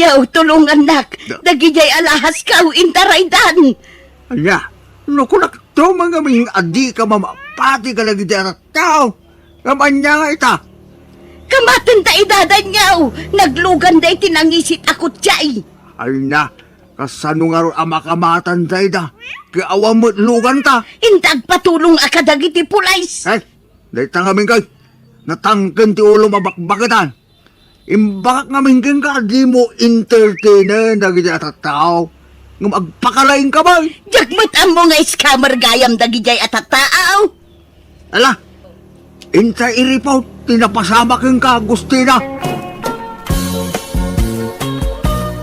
Nyaw, tulungan nak. Dagijay alahas ka o intaraydan. Anya, nakunak to mga ming adi ka mamapati ka lagi dyan at tao. Kamanya nga ita. Kamatan ta idadan nyaw. Naglugan day tinangisit ako tiyay. Ay na, kasano nga ron ang makamatan tayo da. Kaawa mo't lugan ta. Indag patulong akadagiti pulays. Ay, dahil tangamin kay. Natangkan ti ulo mabakbakatan. Imbakak ngamin kang ka, di mo entertainer na gaya at tao. Nga magpakalain ka ba? Jagmat ang mga scammer gayam dagijay at taaw. Ala, inta iripaw, tinapasama kang ka, Agustina.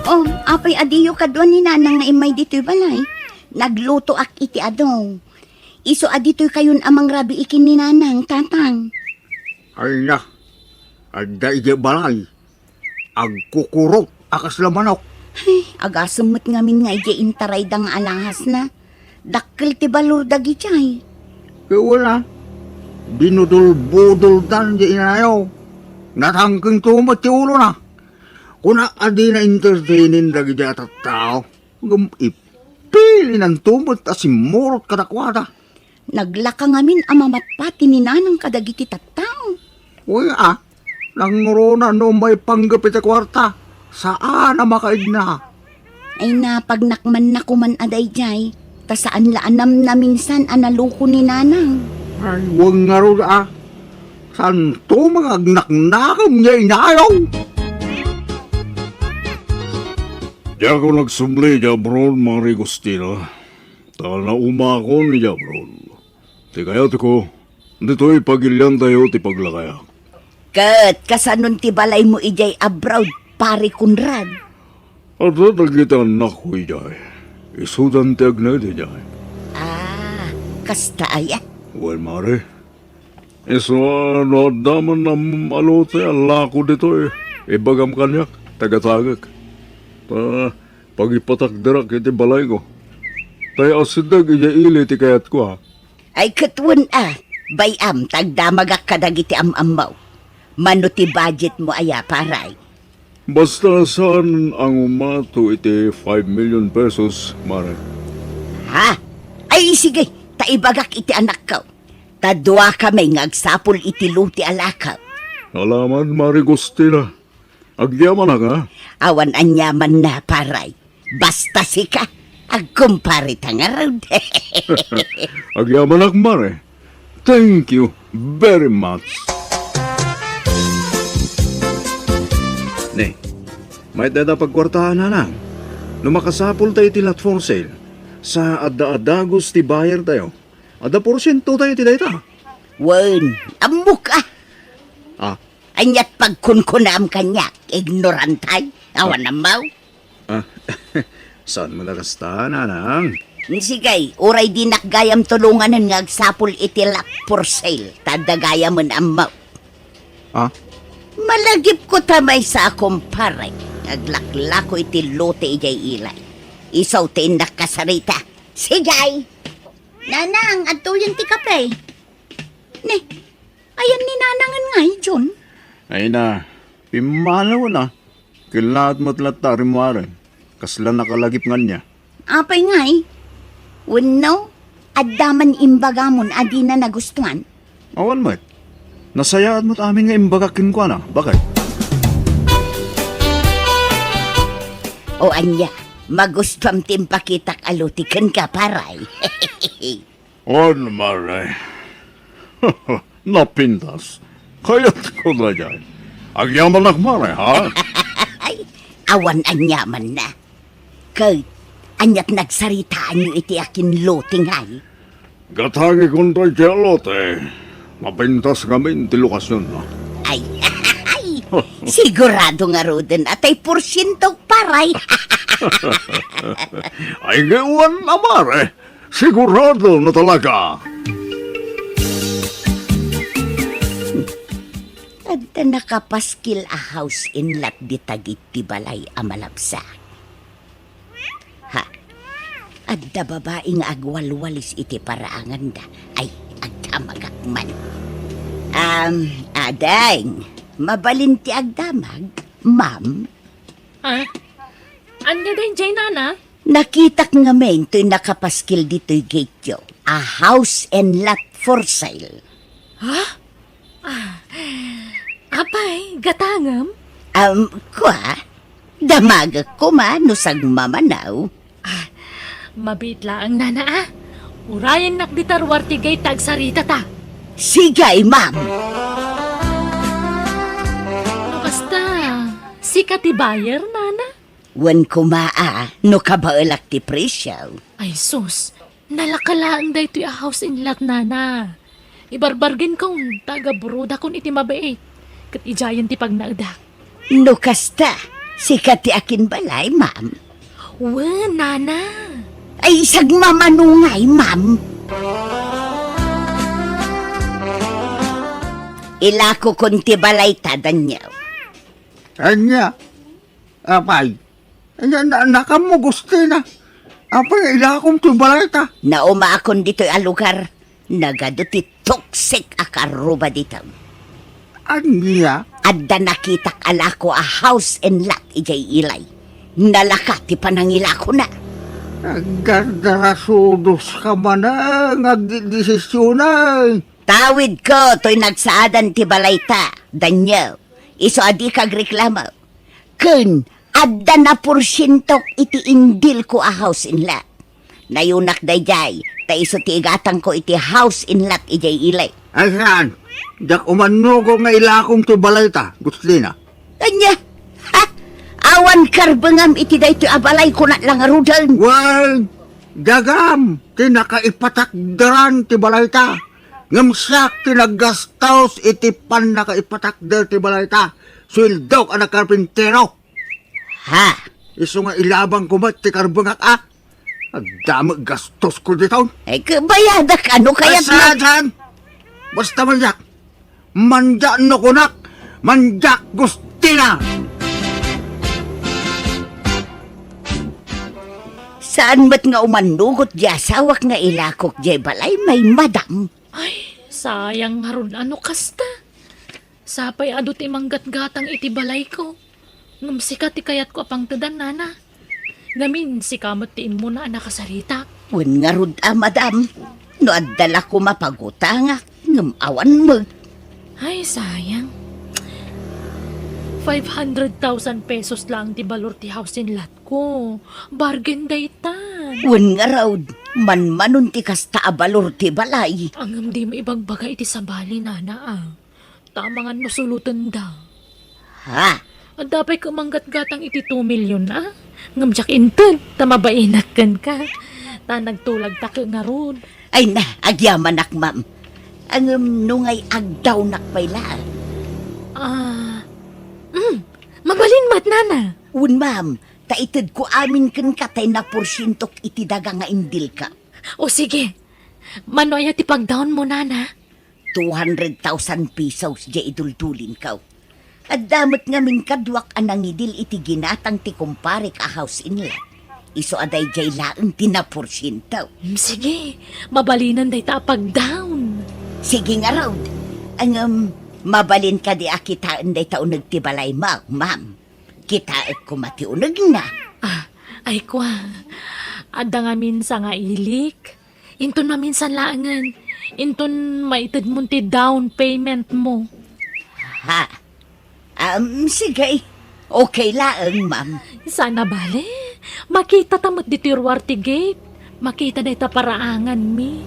Oh, apay adiyo kadwan ni nanang na imay dito'y balay. Nagluto ak iti adong. Iso adito'y kayon amang rabi ikin ni nanang, tatang. Ay na, ada ije balay. Agkukurot, akas lamanok. Ay, agasamot ngamin nga ije intaray dang alahas na. Dakkel ti balur dagijay. Kaya wala, binudul-budul dan di inayaw. Natangking tumat ti ulo na. Kuna adi na entertainin dagi di at tao. Ipili ng tumot at simurot kadakwada. Naglaka ngamin amamatpati ni nanang kadagiti tattao. Uy nanguruna no may panggapit sa kwarta. Saan na makaid na? Ay na pagnakman na kuman aday jay. Ta saan laanam na minsan analuko ni nanang. Ay, huwag nga rin Saan to mga agnaknakam niya inayaw? Di ako nagsumli, Jabron, mga Rigostina. Tal na umako ni Jabron. Di kaya ko, dito'y pagilyan tayo ti paglakaya. Kat, kasanon ti balay mo ijay abroad, pari kunrad. At nagkita anak ko ijay. Isudan ti agnay di jay. Ah, kasta ay Well, mare. Iso ano daman na malote ang lako dito eh. Ibagam kanyak, tagatagak. Pagipatakdarak iti balay ko. Tayo asidag ijay ili ti kayat ko ha. Ay katwan bayam tagdamagak kadagiti amamaw. Mano ti budget mo aya paray. Basta saan ang umato iti 5 million pesos, mare. Ha? Ay sige, taibagak iti anak ko. Tadwa kami ngagsapol iti luti alakaw. Alaman, Mari Gustina. Agyaman na ka. Awan anyaman na paray. Basta sika, agkumpari tangarod. Agyaman na, Mare. Thank you very much. Ne, may dada pagkwartahan na lang. Lumakasapol tayo ti lot for sale. Sa adda-adagos ti buyer tayo. Ada porsyento tayo ti dayta. Wen, amok Ah, Anyat pagkunkunam kanyak, ignorantay. Awan namaw. ah, saan mo nakasta, nanang? Sigay, uray di nakgayam tulunganan nga agsapol itilak for sale. Tadagayam ang amaw. Ah, Malagip ko tamay sa akong paray. Naglaklako iti lote ijay ilay. Isaw tin nakasarita. Sigay! Nanang, adto yung ti kape. Ne, ayan ni nanangan nga John. ay na, pimalaw na. Kilaat mo't latari mo arin. Kasla nakalagip nga niya. Apay nga Wano, addaman imbagamon adi na nagustuhan. Awan mo nasayaan mo't amin nga imbagakin ko na. Bakit? O anya, magustuhan timpakitak alutikan ka paray. On, Mare. Napintas. Kaya't ko na dyan. Agyaman na, Mare, ha? Ay, awan anyaman na. Kay, anyat nagsaritaan niyo iti akin loting ay. Gatangi kong tayo tialote. Mapintas kami ti lokasyon na. Ay, sigurado nga roden atay porsyentong paray. Ay, gawan na, Mare. Sigurado na talaga. Adda nakapaskil a house in lat di tagit ti balay a malabsa. Ha, adda babaeng agwalwalis iti paraangan da ay agdamagakman. Adeng, mabalin ti agdamag, ma'am. Anya din, Jay, nana? Nakitak nga men to'y nakapaskil dito'y gate yo. A house and lot for sale. Apay, gatangam? Kwa? Damagak ko man, nusag mamanaw. Mabitla ang nana, ah. Urayan nakditar wartigay tagsarita ta. Sigay, ma'am. Basta, si Katibayer, nana? Wan kumaa, no kabaelak ti presyo. Ay, sus. Nalakalaan da ito'y a house in lot, nana. Ibarbargin kong taga-buruda kung iti mabait. Kat ijayan ti pagnaagdak. No kasta, sikat ti akin balay, ma'am. Wen, nana. Ay, isag mamanungay, ma'am. Ilako kunti balay tadan niyo. Anya, apay, nakamo gusto na. Apay, ilakong tubalay ta. Nauma akon dito'y alugar. Nagado ti toxic akaruba dito. Anya, Adda nakitak alako a house and lot ijay ilay. Nalaka ti panangilako na. nagdarasudos ka man na, nagdidesisyon na. Tawid ko to'y nagsaadan ti balayta. Danyo, iso adi kag reklamo. Kun, adda na porsyentok iti indil ko a house in lot. Nayunak dayjay, ta iso ti igatang ko iti house in lot ijay ilay. Ay saan, dak umano ko nga ilakong tubalay ta, gusto na. Anya, ha? Awan karbangam iti dayto abalay ko na lang arudan. Well, dagam, tinakaipatakdaran ti balay ta. Ngamsak tinagastaws iti pan nakaipatakdar ti balay ta. Swildok anak karpintero. Ha? Iso nga ilabang kumat ti karbangak Agdamag gastos ko dito. Ay, kabayadak ano kaya't na... Asahan! Basta manjak. Manjak no kunak. Manjak gustina. Saan ba't nga umanugot di asawak nga ilakok di balay may madam? Ay, sayang harun ano kasta. Sapay ado ti manggat-gatang iti balay ko. Ngam sikat ti kayat ko apang tadan, nana. Ngamin si kamot tiin mo na nakasarita. Wen nga rud madam. No adala ko mapagutanga. Ngam awan mo. Ay, sayang. 500,000 pesos lang ti balor ti house in lot ko. Bargain daytan. Wen nga raud. Manmanon ti kasta abalor ti balay. Ang di mo ibagbaga iti sabali, nana, ah. Tamangan no sulutan da. Ha? At dapat kumanggat-gatang iti 2 million na. Ngamjak inten, tamabainakan ka. Ta nagtulag ta ka nga ron. Ay na, agyaman nak ma'am. Ang nungay agdaw nakpayla. Mabalin mat, nana. Un ma'am, taitid ko amin ken katay na porsyentok iti daga nga indil ka. O sige, manoya ti pag-down mo, nana. 200,000 pesos di idultulin ka. At damot nga min kadwak anang idil iti ginatang ti kumparik a house in lot. Iso aday jay laeng tinaporsyento. Sige, mabalinan day ta pag-down. Sige nga raw. Ang mabalin ka di akitaan day taon nagtibalay mo, ma'am. Kitaet ko matiunag na. Ay kwa, ada nga minsan nga ilik. Inton maminsan laangan. Inton maitid mo ti down payment mo. Ha? Sige. Okay laeng, ma'am. Sana bale, makita tamot di tirwarti gate. Makita na ita paraangan mi.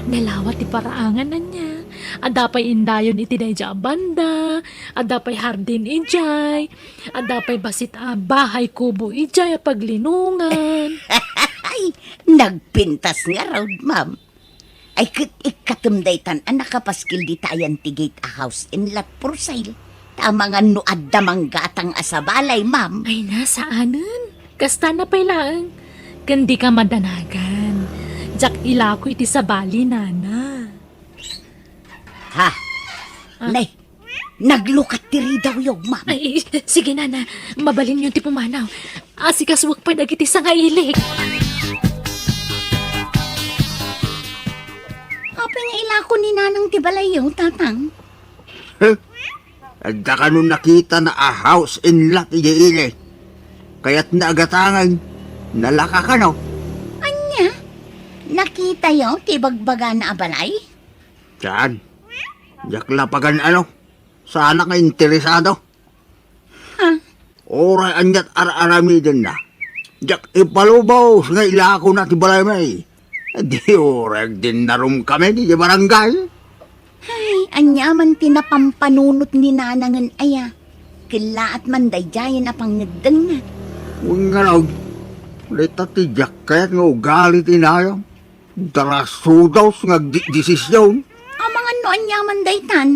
Nalawat ti paraangan na niya. Adapay indayon iti dayja banda. Adapay hardin ijay. Adapay basit bahay kubo ijay paglinungan. Ay, nagpintas nga raw, ma'am. Ay, ikatumdaytan ang nakapaskil di tayan ti gate a house in lot for sale. Tama nga nuad damang gatang asabalay, ma'am. Ay nasaanan. Kasta na pailaan. Kandi ka madanagan. Jak ilako iti sabali, nana. Ha? Nay, naglukat tiri daw yung, ma'am. Ay, sige nana. Mabalin yung ti pumanaw. Asikaswak pa nagiti sa nga ilik. Kapag nga ilako ni nanang tibalay yung tatang. At da ka nun nakita na a house in lot iyaili. kaya't naagatangan, nalaka ka no. Anya? Nakita yaw ti bagbaga na abalay? Saan? Jak lapagan ano? Sana ka interesado? Ha? Oray anyat ar-arami din na. Jak ipalubaw nga ilako na ti balay may. Di orag din narum kami di barangay. Ay, anya man tinapampanunot ni nanangan aya. Kila at man dayjayan apang nagdang na. Huwag nga raw. Lita ti jak kaya't nga ugali tinayo. Darasudaw nga desisyon. Amangan no anya man daytan.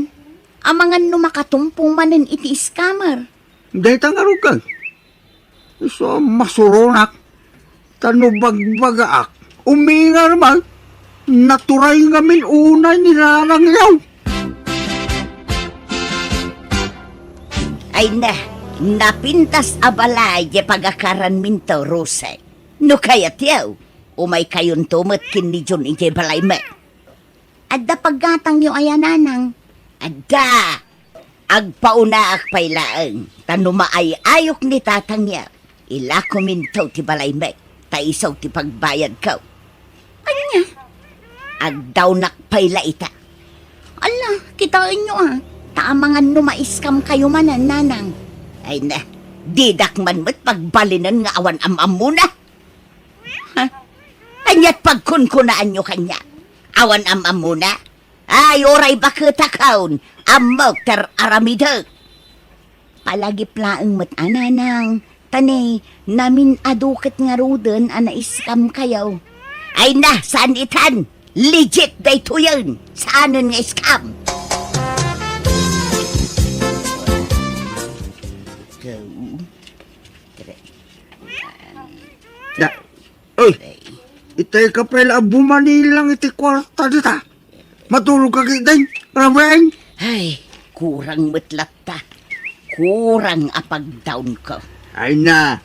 Amangan no makatumpong manen iti iskamar. Dahil tangarog ka. So, masuronak. Tanubag-bagaak. Uminga naman. Naturay nga min unay nilalangyaw. Ay na, napintas abalay di pagakaran minto, Rose. No kayat yaw, umay kayon tumot kin ni John iti balay me. Adda paggatang yung ayananang. Adda, agpauna ak pailaang, tanuma ay ayok ni tatang niya. Ila ko minto ti balay me, taisaw ti pagbayad ko. Anya? Agdaw nakpaila ita. Ala, kitain nyo ah. Taamangan numaiskam kayo manan, nanang. Ay na, didak man mo't pagbalinan nga awan am-am muna. Ha? Anyat pagkunkunaan nyo kanya. Awan am-am muna. Ay, oray bakitakaon. Amok ter aramidag. Palagi plaang mat ananang. Tanay, namin adukit nga ruden anaiskam kayo. Ay na, saan itan? Legit day to yun. Saanan nga iskam? Da, oy, itay ka pala bumanilang iti kwarta dita. Matulog ka kitay, rabain. Ay, kurang matlat ta. Kurang apag-down ko. Ay na,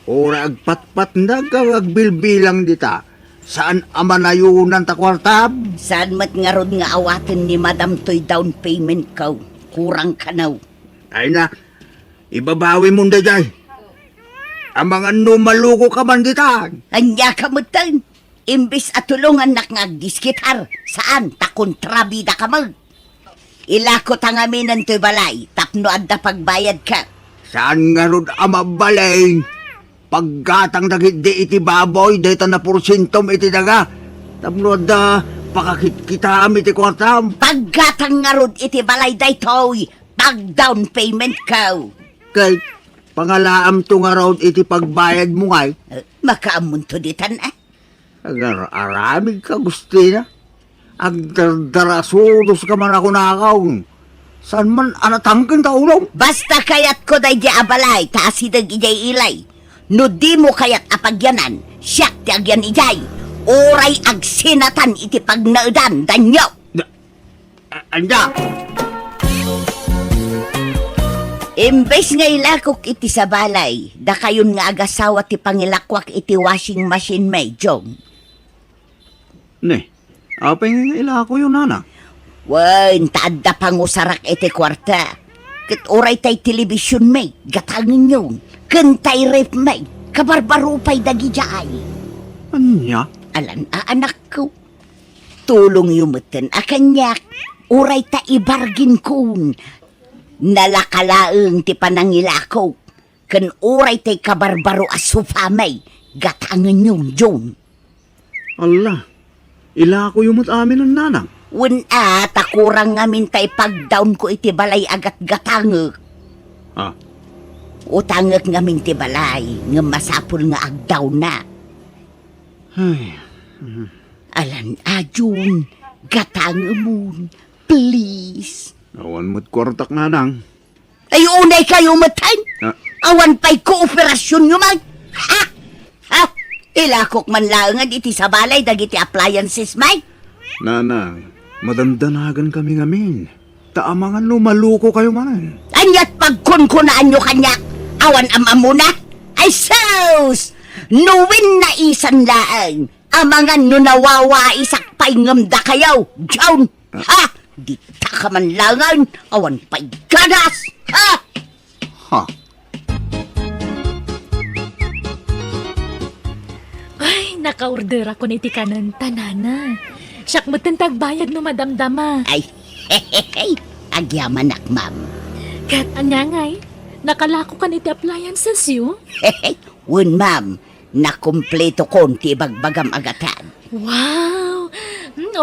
ora agpatpat na ka agbilbilang dita. Saan amanayunan ta kwarta? Saan mat nga rod nga awatin ni Madam Toy down payment ko? Kurang kanaw. Ay na, ibabawi mo na dyan. Ang mga numaluko ka man dita. Anya ka mutan. Imbis at tulungan nak ngagdiskitar. Saan? Takontrabida ka mag. Ilako tangaminan to'y balay. Tapno adda pagbayad ka. Saan nga ron amabalay? Paggatang dagit di iti baboy, dahita na porsintom iti daga. Tapno da, pakakit kita iti kwartam. Paggatang nga rod iti balay daytoy. Pag down payment ko. Kay, pangalaam to nga raw iti pagbayad mo ngay. Makaamun to ditan ah. Aramig ka, Gustina. Agdardarasudos ka man ako nakaw. Saan man anatangkin ta ulam? Basta kayat ko day di abalay, taasidag ijay ilay. No di mo kayat apagyanan, siyak ti agyan ijay. Oray agsinatan iti pagnaudan, danyo. Anda! Imbes nga ilakok iti sa balay, da kayon nga agasawa ti pangilakwak iti washing machine may, Jong. Ne, apay nga ilako yun, nanang. Wan, taadda pangusarak iti kwarta. Kat oray tay telebisyon may, gatangin yun. Kantay ref may, kabarbarupay dagi jaay. Anya? Alan, anak ko. Tulong yumutin, akanyak. Oray ta ibargin kun. Nalakalaeng ti panangilako. Kan oray tay kabarbaro asufamay, gatangin yun, Jong. Ala, ilako yung amin ng nanang. Wun takurang ngamin tay pag-down ko iti balay agat gatangek. Ah, Utangek ngamin ti balay, nga masapul nga agdaw na. ay, Alan, Jun, gatangemon, please. awan mo't kwartak, nanang. Ay, unay kayo matan. Ah, Awan pa'y kooperasyon nyo mag. Ha? Ha? Ilakok man lang iti sa balay, dagiti appliances, may. nanang, madandanagan kami ngamin. Taamangan lumaluko kayo man. Anyat pagkunkunaan nyo kanya, awan amamuna. Ay, sus! Nuwin na isan laang. Amangan no nawawa isak pa'y ngamda kayo. Diyon! Ha? Di ta ka man langan, awan pa'y ganas. Ha? Ha? Naka-order ako ni tikanan tanana. Siyak mo tagbayad no madamdama. Ay, hehehe, agyaman nak, ma'am. Kat anyangay, nakalako ka ni ti appliances yun? Hehe, wun, ma'am, nakumpleto ko ti bagbagam agatan. Wow!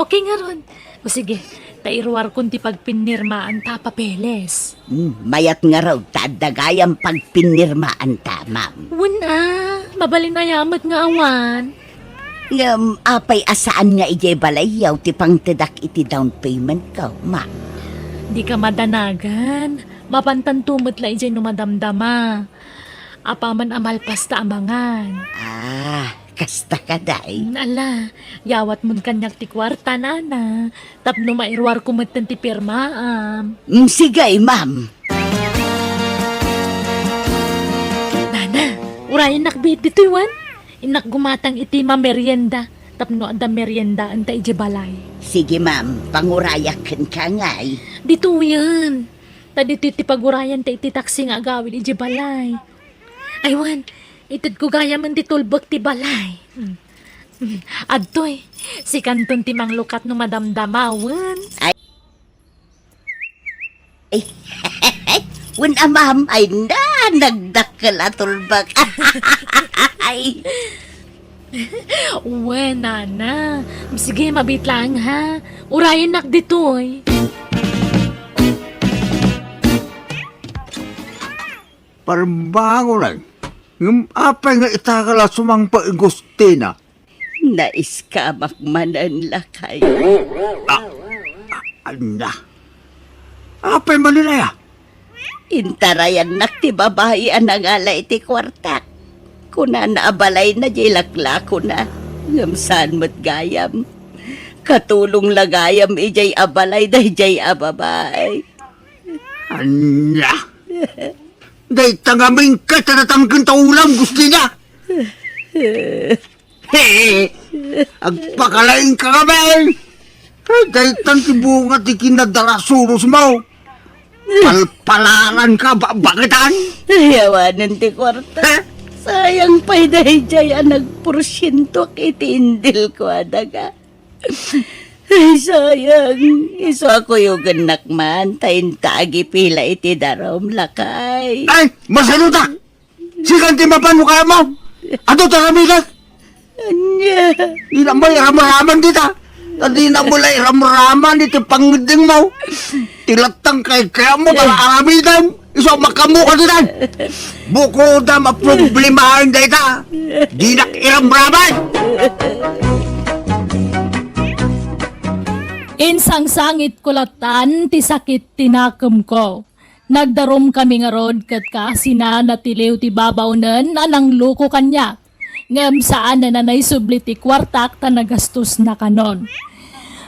Okay nga ron. O sige, tairwar kung ti pagpinirmaan ta papeles. Mayat nga raw, tadagayang pagpinirmaan ta, ma'am. Wala, mabalinayamat nga awan. Apay asaan nga ijay balayaw ti pangtedak iti down payment ka, ma'am. Di ka madanagan. Mapantantumot la ijay numadamdama. Apaman amal pasta amangan. Kasta ka day. Ala, yawat mun kanyak ti kwarta nana. Tapno mairwar kumatan ti pirmaam. Sigay, ma'am. Nana, urayan nakbit dito iwan. Inak gumatang iti merienda. Tapno ada merienda anta ije balay. Sige, ma'am, pangurayakan ka ngay. Dito yan. Tadi ti pagurayan ta iti taksi nga agawin ije balay. Aywan, itid ko gaya man di tulbog ti balay. Adtoy, si kanton ti manglukat no madamdamawan. Wun, ma'am, ay nagdakkel atulbag. Ay, Uwe, nana. Sige, mabit lang ha. Urayan nak ditoy. Parang lang. Yung apay nga itakala sumang paigustina. naiskamak manan lakay. Anda. Apay manilaya? Intarayan nak ti babae ang alay ti kwartak. Kuna naabalay na jay laklako na. Ngamsan mo't gayam. Katulong lagayam ijay abalay da jay ababay. Anya. Day tangaming ka tanatangkan taulam gusto niya. Hey, agpakalain ka kami. Day tantibunga ti kinadalasuros mo. Palpalaran ka ba bakitan? Yawanan ti kwarta. Sayang pa'y dahi jay ang nagporsyento kiti indil ko adaga. Ay, sayang. Iso ako yung ganak man. Tayin tagi pila iti darom lakay. Ay, masaluta! Sikan ti mapanukaya mo! Ato taramigas! Anya. Di na mo iram-raman dita! Tadi na mo lang iram-raman iti pangding mo! Tilatang kay kaya mo tala aramidan! Iso makamuka dita! Buko da maproblemahan dita! Di na iram-raman! Insang sangit kulatan, ti sakit tinakem ko. Nagdarom kami nga rod kat kasina natiliw ti babawnen anang luko kanya. Ngem saan na nanay subli ti kwartak ta nagastos na kanon.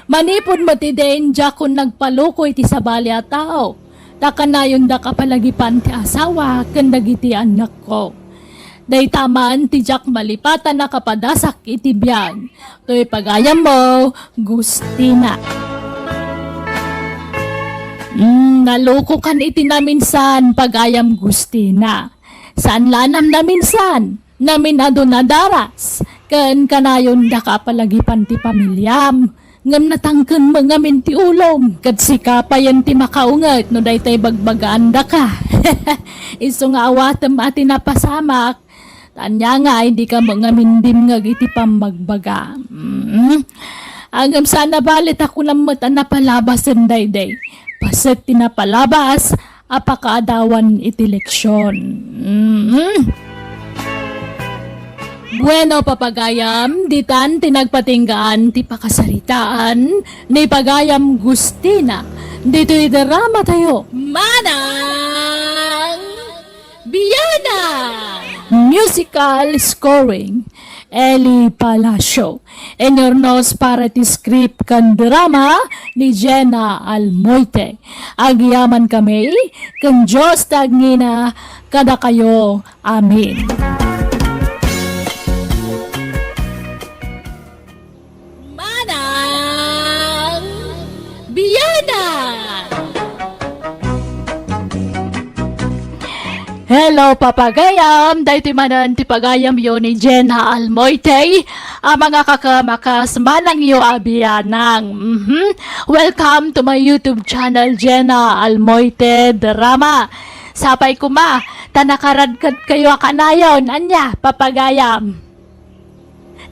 Manipod matiden dya kung nagpalukoy ti sabali a tao. Takanayon da kapalagipan ti asawa kandagiti anak ko. Day tamaan ti jak malipatan na kapadasak iti biyag. To'y pagayam mo, Gustina. Naloko kan iti naminsan pagayam Gustina. Saan lanam naminsan? Naminado na daras. Ken kanayon da kapalagipan ti pamilyam. Ngam natangken mga minti ulom. Kat sikapayan ti makaunget no day tay bagbagaan da ka. Iso nga awatem ati napasamak. Tanya nga, hindi ka mga mindim nga iti pambagbaga. Hanggang sana balit ako lamot ang napalabas ang dayday. Paset tinapalabas, apakaadawan iti leksyon. Bueno, papagayam, ditan tinagpatinggaan ti pakasaritaan ni Pagayam Gustina. Dito'y drama tayo. Manang Biyana! Musical scoring, Eli Palacio. Enornos para ti script kan drama ni Jenna Almoite. Agyaman kami, kan Diyos tagngina, kada kayo. Amin. Manang Biyana! Hello, papagayam! Dahil manan ti pagayam yun ni Jenna Almoite. Ang mga kakamakas manang iyo abiyanang. Welcome to my YouTube channel, Jenna Almoite Drama. Sapay kuma, tanakaradkad kayo kanayon. Anya, papagayam.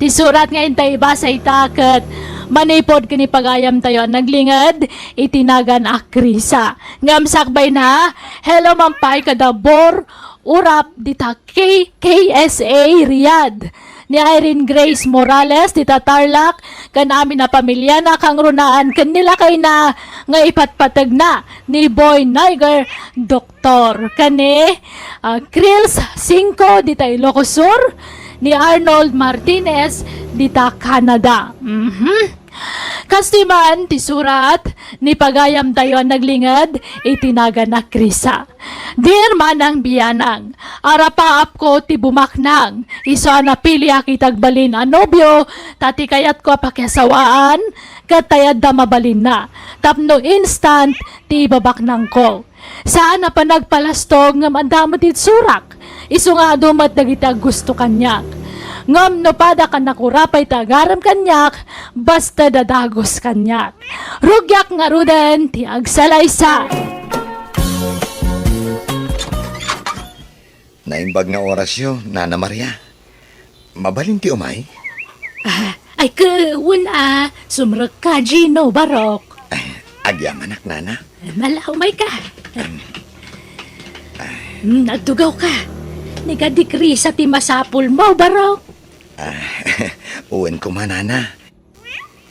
Ti surat nga intay ba sa itakat. Manipod kini pagayam tayo naglingad itinagan akrisa. Ngamsakbay na, hello mampay kadabor, urap dita KSA Riyadh. Ni Irene Grace Morales dita Tarlac, kanami na pamilya na kang runaan kanila kay na nga ipatpatag na ni Boy Niger Doktor. Kani, Krills 5 dita Ilocos Sur, ni Arnold Martinez dita Canada. Kastiman ti surat ni pagayam tayo naglingad itinaga na krisa. Dear manang biyanang, arapaap ko ti bumaknang, iso na pili akitagbalin anobyo, tati kayat ko pakyasawaan, katayad da mabalin na, tapno instant ti babaknang ko. Saan na pa nagpalastog ng mandamot it surak, iso nga dumat nagitag gusto kanyak. Ngam no pada ka nakurapay tagaram kanyak, basta dadagos kanyak. Rugyak nga ruden, ti agsalaysa. Naimbag na orasyo, Nana Maria. Mabalin ti umay? Ay wala, sumrek ka Gino Barok. Agyam anak, Nana. Malaumay ka. Nagtugaw ka. Nigadikri sa ti masapul mo, Barok. Uwan ko man, Nana.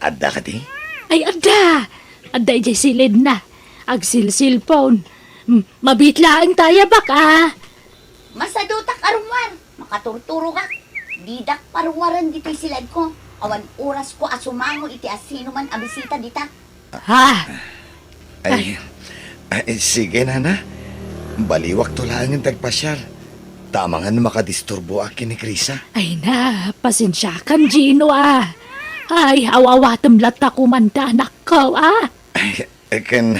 Adda ka di? Ay, adda! Adda ijay silid na. Agsilsilpon. Mabitlaan tayo baka. Masadutak arumar, makaturturo ka. Didak parwaran dito'y silad ko. Awan oras ko asumango iti asino man abisita dita. Ha? Ay, sige, Nana. Baliwak to lang ang tagpasyal. Tamangan makadisturbo akin ni Krisa. Ay na, pasensya kan Gino Ay, awawatam lata kumanda anak ko Ay, kan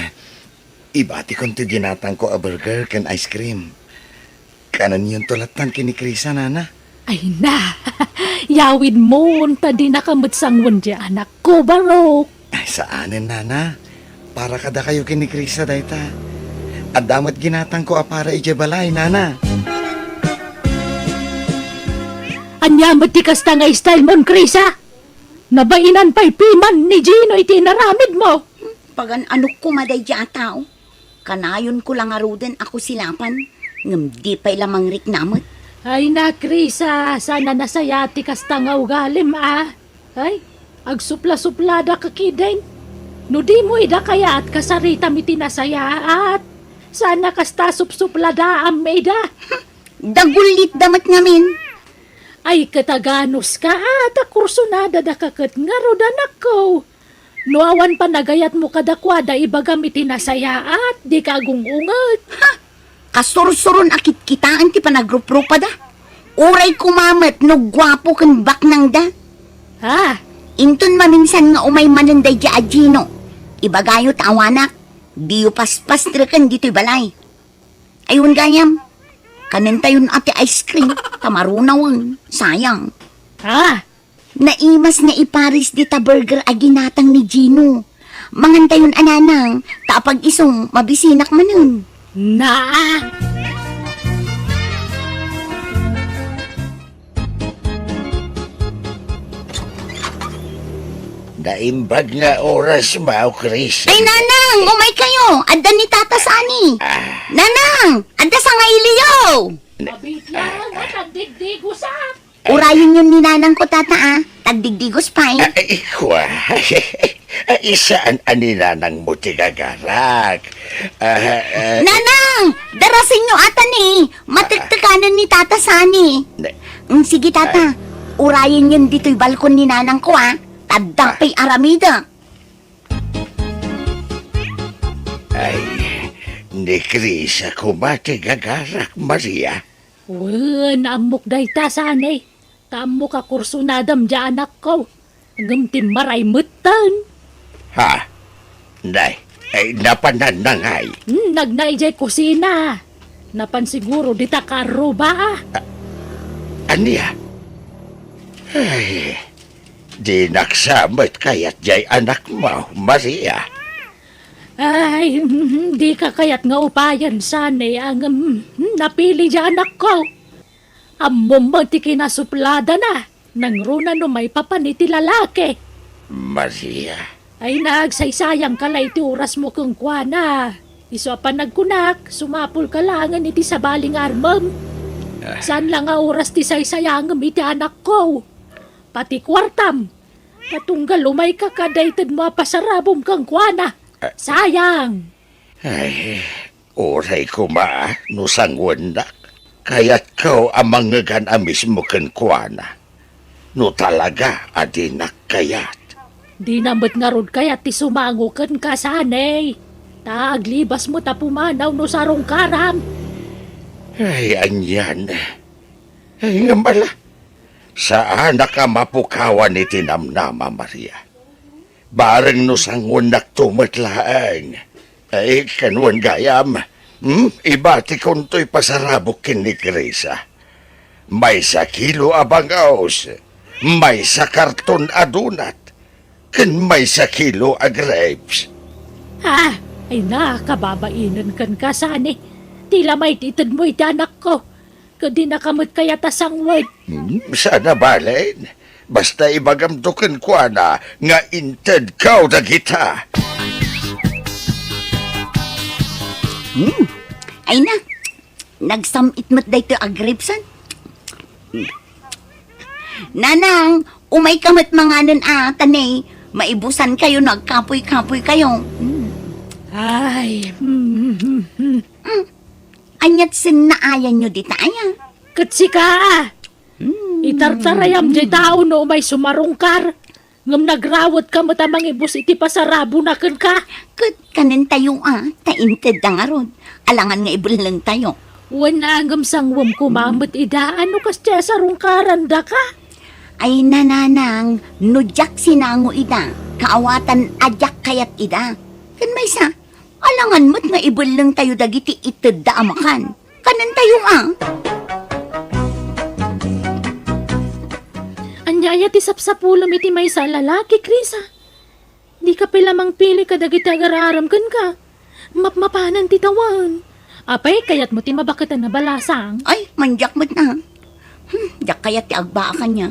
ibati kong ti ginatang ko a burger kan ice cream. Kanan yung tulatan kini Krisa, Nana. Ay na, yawid mo, tadi nakamutsang wundya anak ko, Barok. Ay, saanin, Nana? Para kada kayo kini Krisa, dayta. At damat ginatang ko a para ijabalay, Nana. Anya matikas ta nga style mon, Krisa. Nabainan pa'y piman ni Gino itinaramid mo. Pagan anok ko maday dya tao. Kanayon ko lang aruden ako silapan. Ngam di pa'y lamang rik namot. Ay na, Krisa, sana nasayati kas ta nga ugalim Ay, agsupla-suplada ka kidain. No di mo ida kaya at kasarita mi tinasayaat. Sana kas ta supsuplada am ida. Dagulit damat ngamin. Ay kataganos ka at kursunada da kakat nga rodanak ko. Nuawan pa nagayat mo kadakwada ibagam itinasayaat, di ka agungungat. Kasursurun akit kitaan ti panagrupropa da. Uray kumamat no gwapo kan baknang da. Ha? Inton maminsan nga umay mananday dya Gino. Ibagayo tawanak. Diyo paspas trakan dito'y balay. Ayun gayam. Kanentayon ati ice cream. Tamarunawan. Sayang. Ha? Naimas nga iparis dita burger aginatang ni Gino. Mangantayon ananang. Tapag isong mabisinak manun. Na? Naimbag nga oras ba, Chris? Ay nanang! Umay kayo! Adda ni Tata Sani! Nanang! Adda sa nga iliyo! Mabit lang at nagdigdig usap. Urayin yun ni nanang ko tata Tagdigdigos pa'y. Ay, kwa. Isaan anina ng mutigagarak. Nanang! Darasin nyo ata ni! Matiktikanan ni Tata Sani. Sige tata, urayin yun dito'y balkon ni nanang ko Taddak pa'y aramida. Ay, ni Chris ako matigagarak, Maria. Naamok day ta sanay. Tamok ka kursunadam dya anak ko. Gamtim maray mutan. Ha? Nay, ay napanan na ngay. Nagnay jay kusina. Napansiguro di ta karo ba? Aniya? Ay, di naksamit kaya't jay anak mo, Maria. Ay, di ka kayat nga upayan sanay ang napili dyan anak ko. Amom mo ti kinasuplada na, nang runa no may papaniti lalaki. Maria, Ay nagsaysayang kalay ti oras mo kung kuana. Iso pa nagkunak, sumapul ka langan iti sa baling armam. Saan lang nga oras ti saysayangam iti anak ko? Pati kwartam. Katunggal umay ka kadaytad mo pasarabom kang kuana. Sayang. ay, oray ko ma, no sangwandak. Kaya't kau amang ngagan amis mo kan kuana. No talaga, adinak kayat. Di namot nga rod kaya ti sumangukan ka sanay. Taaglibas mo ta pumanaw no sarong karam. Ay, anyan. Ay, nga pala. Saan ka mapukawan ni Tinamnama, Maria? Bareng no sangwandak tumatlaang. Ay, kanwan gayam. Ibati kon to'y pasarabok kin ni Grisa. May sa kilo abangaos. May sa karton adunat. Ken may sa kilo a grapes. Ha? Ay nakababainan kan ka sani. Tila may titid mo iti anak ko. Kadi nakamot kaya tasang word. Sana balen. Basta ibagamdukan ko na nga inted kaw da kita. Ay na, nagsamit mo't da ito agripsan. Nanang, umay kamat mga nun tanay. Maibusan kayo, nagkapoy-kapoy kayo. Ay, Anyat sinaayan nyo di tayo. katsi ka. Itartarayam di tao no may sumarungkar. Ngam nagrawat ka matamang ibus iti pasarabo na kan ka. Kud kanin tayo tainted da nga ron. Alangan nga ibulang tayo. Wana angam sangwam kumamot ida. Ano kas tiya sarungkaran da ka? Ay nananang, nudyak sinango ida. Kaawatan adyak kayat ida. Kan may sa, alangan mo't nga ibulang tayo dagiti ited da amakan. Kanin tayo Anyaya ti sapsapulom iti may sa lalaki, Krisa. Di ka pilamang pili ka dagiti agararam kan ka. Mapmapanan ti tawan. Apay, kayat mo ti mabakatan na balasang. Ay, manjak mo't na. Dak kayat ti agbaakan niya.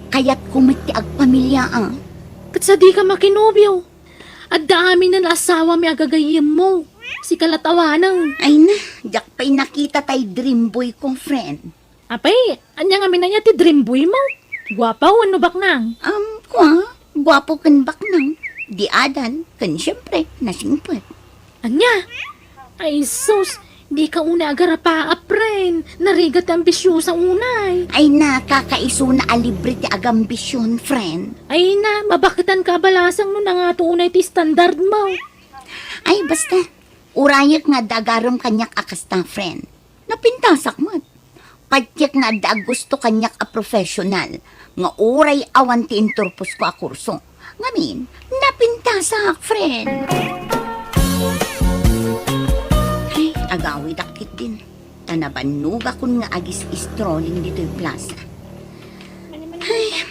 Kayat kumit ti agpamilya Kat sa di ka makinobyo. At dami na asawa may agagayim mo. Si kalatawanang. Ay na, dak pa'y nakita tay dream boy kong friend. Apay, anya nga minanya ti dream boy mo. Gwapaw, ano baknang? Gwapo kan baknang. Di adan, kan siyempre, nasingpot. Anya? Ay, sus, di ka una agarapa, apren. Narigat ambisyo sa unay. Ay na, kakaiso na alibre ti agambisyon, friend. Ay na, mabakitan ka balasang no na nga to unay ti standard mo. Ay, basta, urayak nga dagarom kanyak akasta, friend. Napintasak mo't. Patyak nga dag gusto kanyak a professional. Nga uray awan ti inturpos ko a kurso. Ngamin, napintasak, friend. Ay, agawi dakit din. Tanabanuga kun nga agis strolling dito'y plaza. Ay,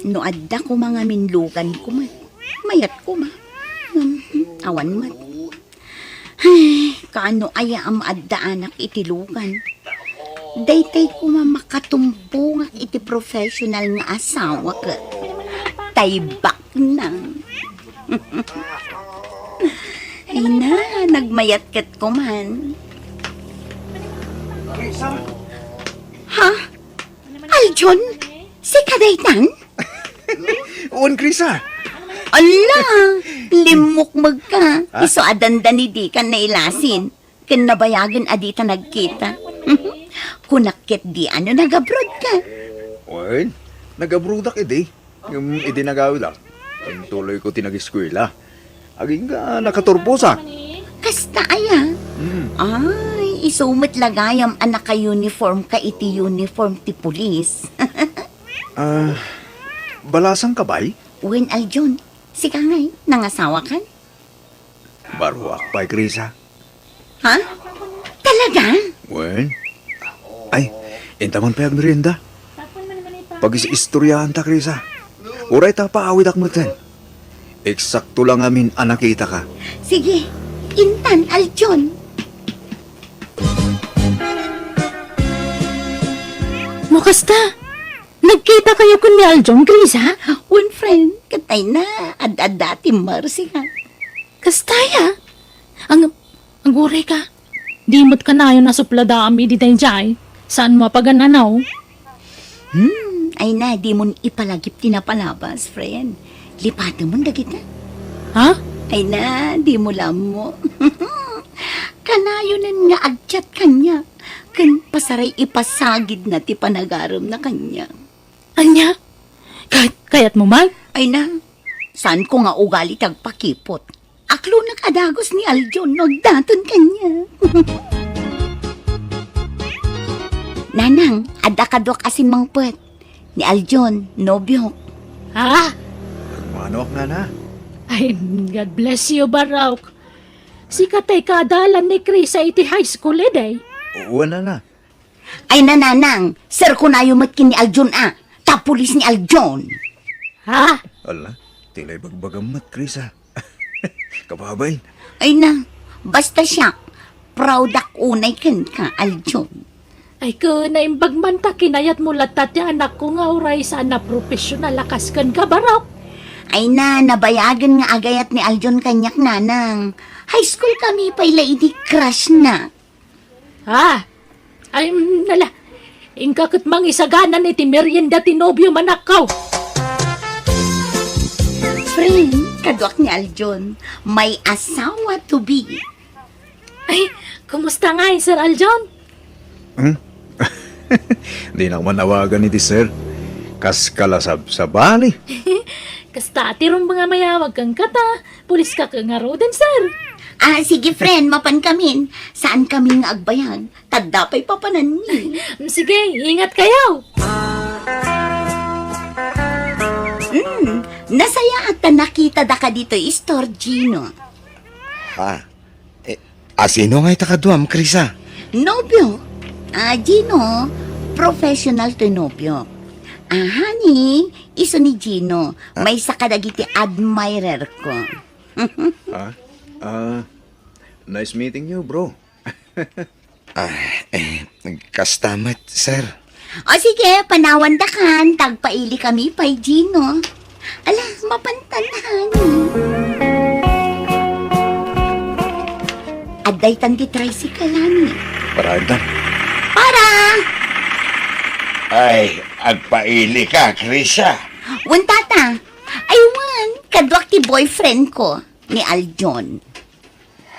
no adda ko mga minlugan ko man. Mayat ko ma. Awan man. Ay, kaano aya ang maadda anak itilugan. Daytay ko makatumbong ang iti professional nga asawa ka. Taybak na. Ay na, nagmayat kat ko man. Ha? Aljon? Si Kadaytan? Uwan, Krisa. Ala, limukmag ka. Iso adanda ni di ka nailasin. Kinabayagan adita nagkita. Kunakit di ano nagabrod ka. Uwan, nagabrudak edi. Yung edi nagawila. Yung tuloy ko tinag-eskwela. Aging ka nakaturposa. Kasta aya. Ay, isumit lagayam anak ka uniform ka iti uniform ti pulis. Balasang kabay? Uwin Aljon, sika ngay, nangasawa ka? Baruak pa'y, Krisa. Ha? Talaga? Wen? Ay, intaman pa yung merienda. Pag istoryahan ta, Krisa. Uray ta paawit akmutin. Eksakto lang amin anakita ka. Sige, Intan, Aljon. Makasta, nagkita kayo kun ni Aljon, Chris, ha? One friend, katay na, ad-adati Marcy ha. Kastaya. Ang uray ka. Di mo't ka na yun nasuplada kami di tayo jay. Saan mo pagananaw? Ay na, di mo ipalagip tinapalabas, friend. Lipatan mo dagit na. Ha? Ay na, di mo lang mo. Kanayonan nga agchat kanya. Kan pasaray ipasagid na ti panagaram na kanya. Anya? Kayat mo mag? Ay na, saan ko nga ugali tagpakipot? Aklo nag-adagos ni Aljon, nagdaton kanya. Nanang, adakadwak asin mangpet. Ni Aljon, nobyo. Ha? Manok nga na. Ay, God bless you, Barok. Si katay kadalan ni Chris sa iti high school, day. Wala na. Ay nananang, sir ko na yumatkin ni Aljon tapulis ni Aljon. Ha? Ala, tilay bagbagamat, Krisa. Kababay. Ay na, basta siya, proud ak unay ken ka, Aljon. Ay ko na imbagmanta kinayat mo latat ya anak ko nga uray sa na professional lakas kan ka, Barok. Ay na, nabayagan nga agayat ni Aljon kanyak nanang. High school kami pa idi crush na. Ha? Ay, nala. Ingkakot mang isaganan iti merienda tinobyo manakaw. Friend, kadwak ni Aljon, may asawa to be. Ay, kumusta nga Sir Aljon? Di na manawagan ni sir. Kas kalasab sa bali. Kasta atirong mga mayawag kang kata. Pulis ka kang aroden, sir. Sige friend, mapan kamin. Saan kami nga agbayag? Tagdapay papanan ni. Sige, ingat kayo. Nasaya at nakita da ka dito, Gino. Ha? Asino nga itakaduam, Krisa? Nobyo. Gino, professional to nobyo. Honey, iso ni Gino. May sakadagiti admirer ko. Nice meeting you, bro. Kastamat, sir. O sige, panawan da kan. Tagpaili kami pa'y Gino. Ala, mapantan, Aday tan di tricycle, honey. Paraan Para! Ay, agpaili ka, Krisa. Wan tata, ay wan, kadwak ti boyfriend ko, ni Aljon.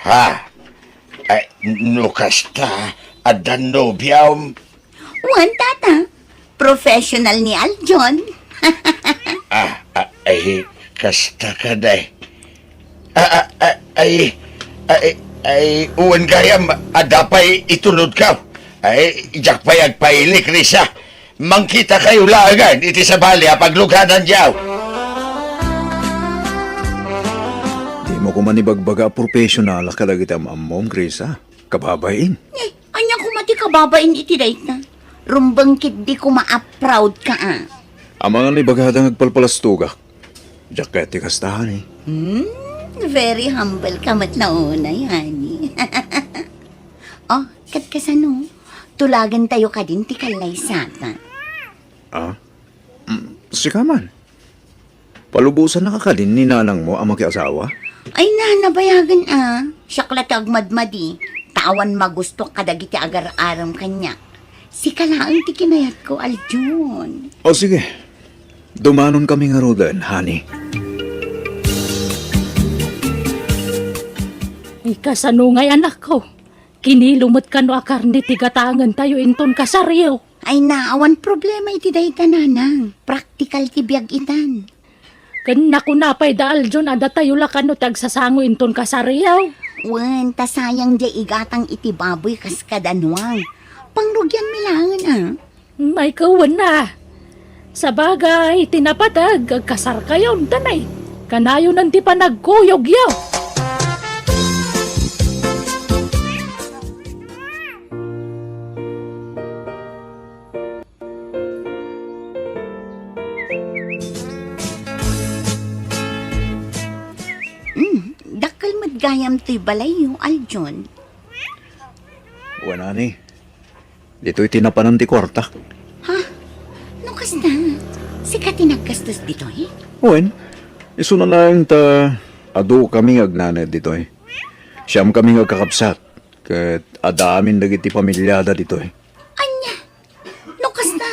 Ha? Ay, nukasta, adan nobyam. Wan tata, professional ni Aljon. Ay, kasta ka day. Uwan gayam, adapay itunod ka. Ay, ijak pay agpaili, Krisa. Mangkita kayo lagan, iti sa bali, pagluganan diyaw. Di mo ko manibagbaga professional kadagit ang amom, Krisa. Kababain. Anya ko mati kababain iti dayt na. Rumbang kit di ko ma-proud ka Ang mga nibagadang agpalpalastugak. Jacket ti kastahan eh. Very humble ka matlaunay, honey. Oh, katkasano, tulagan tayo ka din ti kalay sata. Sika man. Palubusan na ka din ni nanang mo ang makiasawa? Ay na, nabayagan Siyakla tagmadmadi. Tawan magusto kadagiti agar-aram kanya. Si kalaang ti kinayat ko, Aljon. O sige. Dumanon kami nga rodan, honey. Ikasano ngay anak ko. Kinilumot ka no akarni tigatangan tayo inton kasaryo. Ay na, awan problema iti dayta nanang. Practical ti biyag itan. Kan naku napay da Aljon ada tayo lakano tagsasango inton kasaryo. Wen, tasayang di igatang iti baboy kas kadanwang. Pangrugyan milangan May kawan na. Sa bagay, tinapatag, kasar kayo, tanay. Kanayo nanti pa nagkuyog yaw. gayam ti balay yung Aljon. Wala ni. Dito'y tinapanan ti kwarta. Ha? No kas na? Sika tinagkastos dito eh? Uwen, iso na lang ta ado kami agnanad dito eh. Siyam kami agkakapsat. Kat adamin dagiti pamilyada dito eh. Anya? No kas na?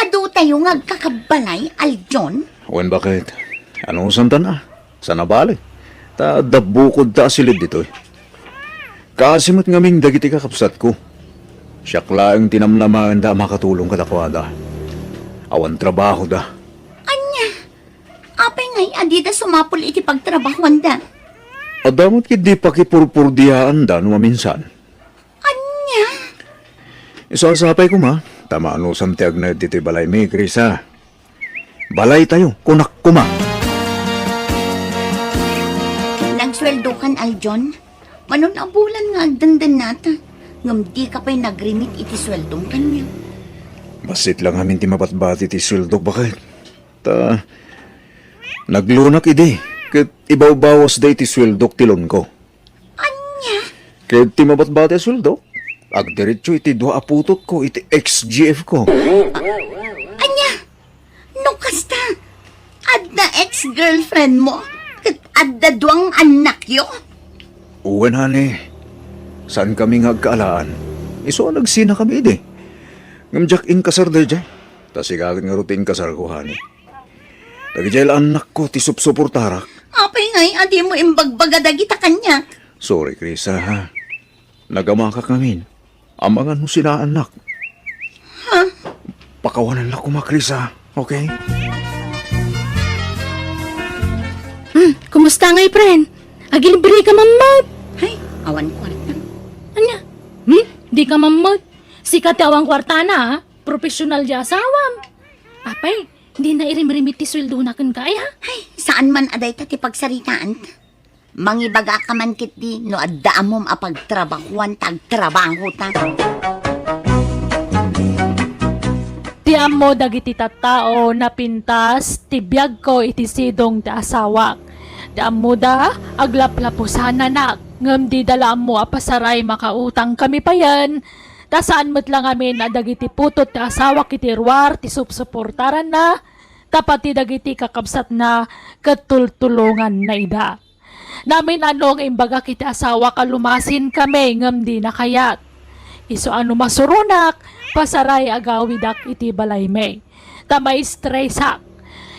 Ado tayo nga kakabalay, Aljon? Uwen, bakit? Anong santa na? Sana balik? Ta dabukod ta silid dito eh. Kasimot ngaming dagiti kakapsat ko. Siyak lang tinamnaman da makatulong kadakwada. Awan trabaho da. Anya? Apay ngay adida sumapol iti pagtrabahuan da. Adamot kid di pakipurpurdiyaan da no minsan. Anya? Isasapay ko ma. Tama ano samtiag na dito'y balay may Krisa. Balay tayo, kunak kuma. Nagsweldo kan, Aljon? Manon ang bulan nga agdandan nata. Ngam di ka pa'y nagrimit iti sweldong kanya. Basit lang amin ti mapatbati ti sweldo bakit. Ta, naglunak idi. Kat ibaw-bawas day ti sweldo tilon ko. Anya? Kat ti mapatbati sweldo. Agdiretso iti dua aputot ko, iti ex-GF ko. Anya? No kasta? Adda ex-girlfriend mo? Kat adda duwang anak yo? Uwan hani. Saan kami ngagkaalaan? Iso nagsina kami idi. Ngamjak in kasar da jay. Tasigagin nga rutin kasar ko hani. Nagijay anak ko ti supsuportarak. Apay ngay, adi mo imbagbagadagita kanya. Sorry, Krisa, ha? Nagamaka kami. Amangan mo sila anak. Pakawanan lang ko Krisa, okay? Kumusta ngay, friend? Agilibri ka mamad. Ay, awan kwarta. Anya? Di ka mamad. Sikat awang kwarta na, ha? Profesional di asawam. Apay, di na irim-rimit ti sweldo na kan kaya. Ay, saan man aday ta ti pagsaritaan? Mangibaga ka man kit di, no adda mom apagtrabahuan tagtrabaho ta. Ti amo dagiti tattao na pintas, ti biyag ko iti sidong ti asawak. Ti amo da, aglaplapusan na ngam di dala mo apasaray makautang kami pa yan. Ta saan mo't lang amin na dagiti putot ti asawak iti ruwar, ti supsuportaran na, tapati dagiti kakabsat na katultulungan na ida. Namin anong imbaga kiti asawa kalumasin kami ngam di nakayat. Iso ano masurunak, pasaray agawidak iti balay me. Tamay stressak.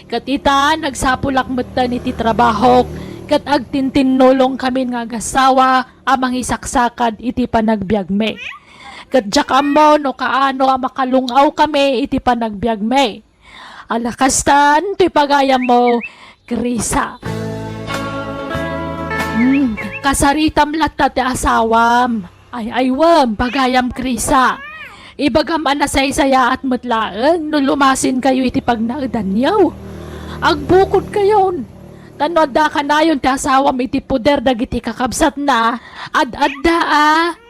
Kat ita nagsapulak matan iti trabaho, kat agtintinulong kami nga agasawa amang isaksakad iti panagbiag me. Kat jakamo no kaano makalungaw kami iti panagbiag me. Alakastan, ti pagayam mo, Krisa. Kasaritam latta ti asawam. Ay aywam, pagayam Krisa. Ibagam anasay-saya at mutlaan, no lumasin kayo iti pagnaudan niyaw. Agbukod kayon. Tanod da ka na yun ti asawam iti puder dagiti kakabsat na. Ad-adda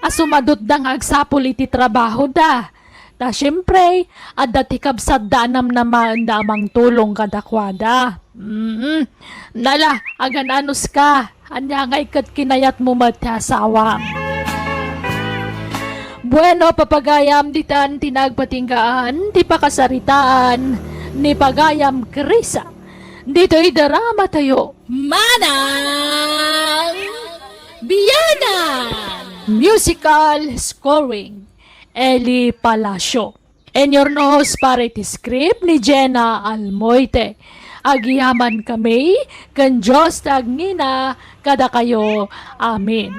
asumadot da nga agsapul iti trabaho da. Ta syempre, adda ti kabsat da naman damang tulong kadakwada. Nala, agan anus ka. Anya nga ikat kinayat mo ti asawam. Bueno, papagayam ditan tinagpatinggaan, ti pakasaritaan, ni pagayam Krisa. Dito'y drama tayo. Manang Biyanan! Musical scoring, Eli Palacio. And your host para iti script ni Jenna Almoite. Agiyaman kami, kan Diyos tagnina, kada kayo. Amen.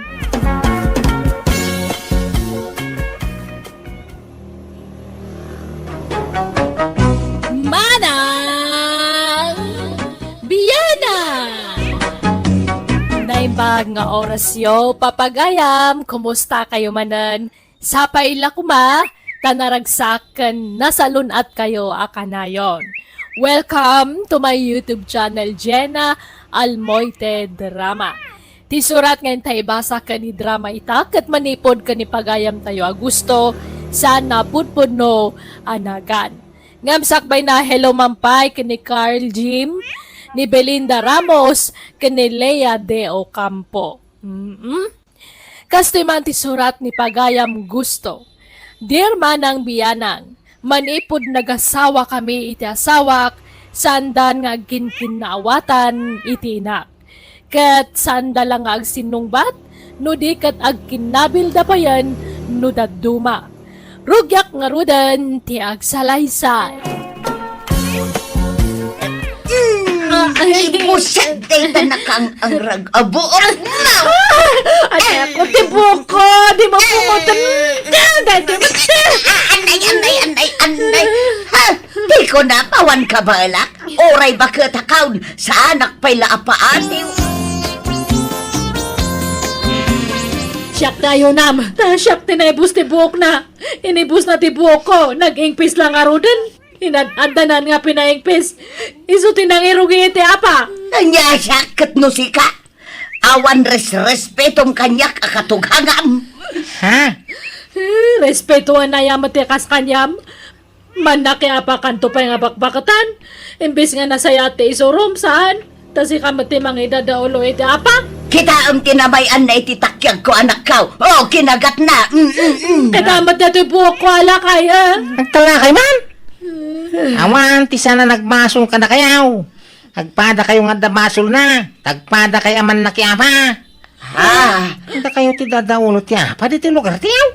Manang Biyana! Naimbag nga orasyo, papagayam, kumusta kayo manan? Sapay lakuma, tanaragsakan, nasalun at kayo akanayon. Welcome to my YouTube channel, Jenna Almoite Drama. Tisurat ngayon tayo basa ka ni drama itak at manipod ka ni pagayam tayo Agusto sana pudpud no anagan. Ngamsakbay na hello mampay ka ni Carl Jim, ni Belinda Ramos, ka ni Lea De Ocampo. Kastoy man ti surat ni Pagayam Gusto. Dear manang biyanang, manipod nagasawa kami iti asawak, sandan nga ginkinawatan iti inak. Kat sanda lang nga agsinungbat, no di kat agkinabil da pa yan, no daduma. Rugyak nga rudan ti agsalaysay. Ay, buset day tanakang ang rag-abuok na! Ay, ako ti buko, di mo pumutan. Anay! Ha? Di ko na pawan ka balak? Oray ba katakaw sa anak pa'y laapaaniw? Siyak tayo nam. Siyak tinibus ti buhok na. Inibus na ti buhok ko. Nag-ingpis lang arudan. Inadanan nga pinaingpis. Iso tinangirugi ti apa. Anya siya katnusika. Awan respetom kanyak akatughangam. Ha? Respetuan na yamat ti kas kanyam. Manak apa kanto pa nga bakbakatan. Imbis nga nasaya ti isurom saan. Tasi kamati mga idadaulo iti apa. Kita ang tinabayan na ititakyag ko anak ka. Oh, kinagat na. Kadamat na ti buhok ko ala kaya. Nagtalakay man? Awan, ti sana nagmasol ka na kayaw. Agpada kayo nga damasol na. Tagpada kay aman na kiyapa. Ah, Anda kayo ti dadaulo ti apa di ti lugar tiyaw.